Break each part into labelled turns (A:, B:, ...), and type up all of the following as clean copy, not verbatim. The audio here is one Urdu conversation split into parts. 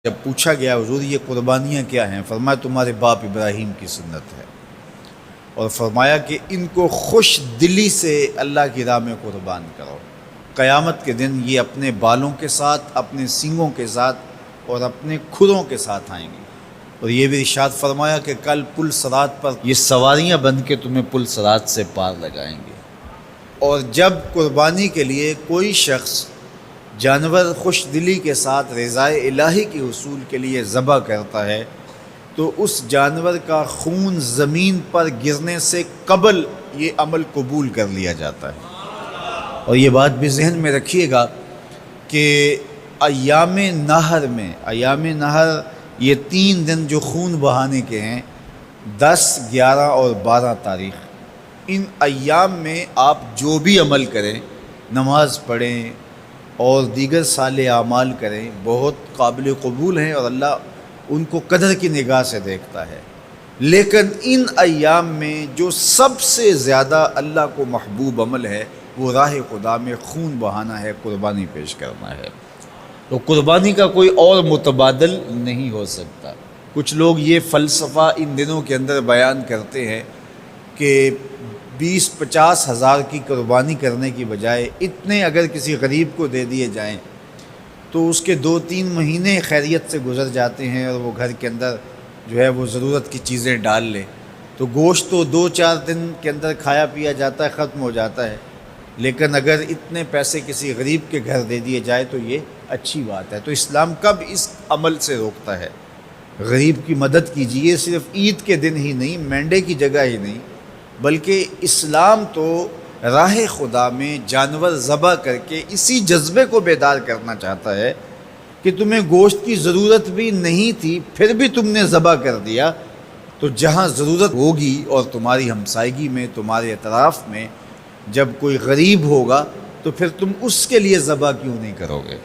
A: جب پوچھا گیا حضور یہ قربانیاں کیا ہیں، فرمایا تمہارے باپ ابراہیم کی سنت ہے، اور فرمایا کہ ان کو خوش دلی سے اللہ کی راہ میں قربان کرو۔ قیامت کے دن یہ اپنے بالوں کے ساتھ، اپنے سینگوں کے ساتھ اور اپنے کھروں کے ساتھ آئیں گے، اور یہ بھی ارشاد فرمایا کہ کل پل صراط پر یہ سواریاں بن کے تمہیں پل صراط سے پار لگائیں گے۔ اور جب قربانی کے لیے کوئی شخص جانور خوش دلی کے ساتھ رضائے الہی کے حصول کے لیے ذبح کرتا ہے تو اس جانور کا خون زمین پر گرنے سے قبل یہ عمل قبول کر لیا جاتا ہے۔ اور یہ بات بھی ذہن میں رکھیے گا کہ ایام نہر یہ 3 دن جو خون بہانے کے ہیں، 10، 11 اور 12 تاریخ، ان ایام میں آپ جو بھی عمل کریں، نماز پڑھیں اور دیگر صالح اعمال کریں، بہت قابل قبول ہیں اور اللہ ان کو قدر کی نگاہ سے دیکھتا ہے۔ لیکن ان ایام میں جو سب سے زیادہ اللہ کو محبوب عمل ہے وہ راہ خدا میں خون بہانا ہے، قربانی پیش کرنا ہے۔ تو قربانی کا کوئی اور متبادل نہیں ہو سکتا۔ کچھ لوگ یہ فلسفہ ان دنوں کے اندر بیان کرتے ہیں کہ 20-50 ہزار کی قربانی کرنے کی بجائے اتنے اگر کسی غریب کو دے دیے جائیں تو اس کے 2-3 مہینے خیریت سے گزر جاتے ہیں، اور وہ گھر کے اندر جو ہے وہ ضرورت کی چیزیں ڈال لے تو گوشت تو 2-4 دن کے اندر کھایا پیا جاتا ہے، ختم ہو جاتا ہے۔ لیکن اگر اتنے پیسے کسی غریب کے گھر دے دیے جائے تو یہ اچھی بات ہے۔ تو اسلام کب اس عمل سے روکتا ہے؟ غریب کی مدد کیجیے، صرف عید کے دن ہی نہیں، مینڈے کی جگہ ہی نہیں، بلکہ اسلام تو راہ خدا میں جانور ذبح کر کے اسی جذبے کو بیدار کرنا چاہتا ہے کہ تمہیں گوشت کی ضرورت بھی نہیں تھی، پھر بھی تم نے ذبح کر دیا، تو جہاں ضرورت ہوگی اور تمہاری ہمسائیگی میں، تمہارے اطراف میں جب کوئی غریب ہوگا تو پھر تم اس کے لیے ذبح کیوں نہیں کرو گے؟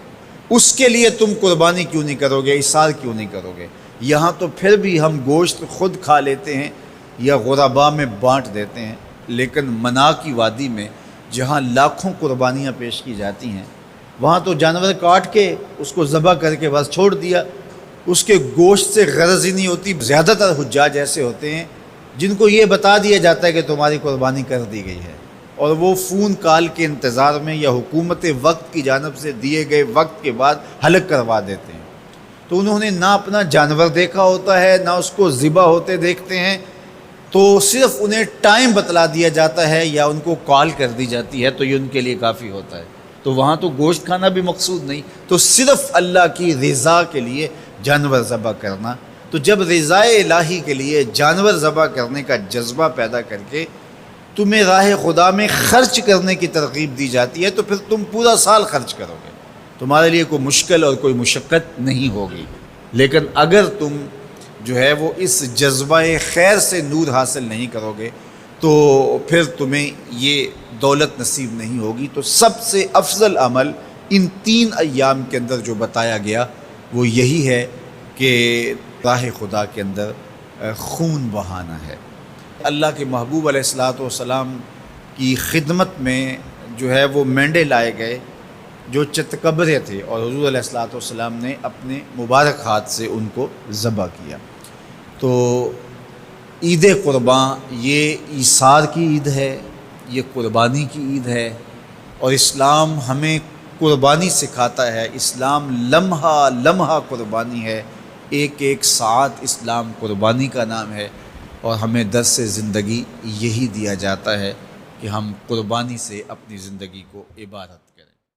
A: اس کے لیے تم قربانی کیوں نہیں کرو گے؟ اِثار کیوں نہیں کرو گے؟ یہاں تو پھر بھی ہم گوشت خود کھا لیتے ہیں یا غرباء میں بانٹ دیتے ہیں، لیکن منا کی وادی میں جہاں لاکھوں قربانیاں پیش کی جاتی ہیں، وہاں تو جانور کاٹ کے اس کو ذبح کر کے بس چھوڑ دیا، اس کے گوشت سے غرض ہی نہیں ہوتی۔ زیادہ تر حجاج ایسے ہوتے ہیں جن کو یہ بتا دیا جاتا ہے کہ تمہاری قربانی کر دی گئی ہے، اور وہ فون کال کے انتظار میں یا حکومت وقت کی جانب سے دیے گئے وقت کے بعد حلق کروا دیتے ہیں۔ تو انہوں نے نہ اپنا جانور دیکھا ہوتا ہے، نہ اس کو ذبح ہوتے دیکھتے ہیں، تو صرف انہیں ٹائم بتلا دیا جاتا ہے یا ان کو کال کر دی جاتی ہے تو یہ ان کے لیے کافی ہوتا ہے۔ تو وہاں تو گوشت کھانا بھی مقصود نہیں، تو صرف اللہ کی رضا کے لیے جانور ذبح کرنا۔ تو جب رضا الہی کے لیے جانور ذبح کرنے کا جذبہ پیدا کر کے تمہیں راہ خدا میں خرچ کرنے کی ترغیب دی جاتی ہے تو پھر تم پورا سال خرچ کرو گے، تمہارے لیے کوئی مشکل اور کوئی مشقت نہیں ہوگی۔ لیکن اگر تم جو ہے وہ اس جذبہ خیر سے نور حاصل نہیں کرو گے تو پھر تمہیں یہ دولت نصیب نہیں ہوگی۔ تو سب سے افضل عمل ان 3 ایام کے اندر جو بتایا گیا وہ یہی ہے کہ راہ خدا کے اندر خون بہانا ہے۔ اللہ کے محبوب علیہ الصلوۃ والسلام کی خدمت میں جو ہے وہ مینڈے لائے گئے جو چتکبرے تھے، اور حضور علیہ الصلوۃ والسلام نے اپنے مبارک ہاتھ سے ان کو ذبح کیا۔ تو عید قرباں یہ ایثار کی عید ہے، یہ قربانی کی عید ہے، اور اسلام ہمیں قربانی سکھاتا ہے۔ اسلام لمحہ لمحہ قربانی ہے، ایک ایک ساعت اسلام قربانی کا نام ہے، اور ہمیں درس زندگی یہی دیا جاتا ہے کہ ہم قربانی سے اپنی زندگی کو عبادت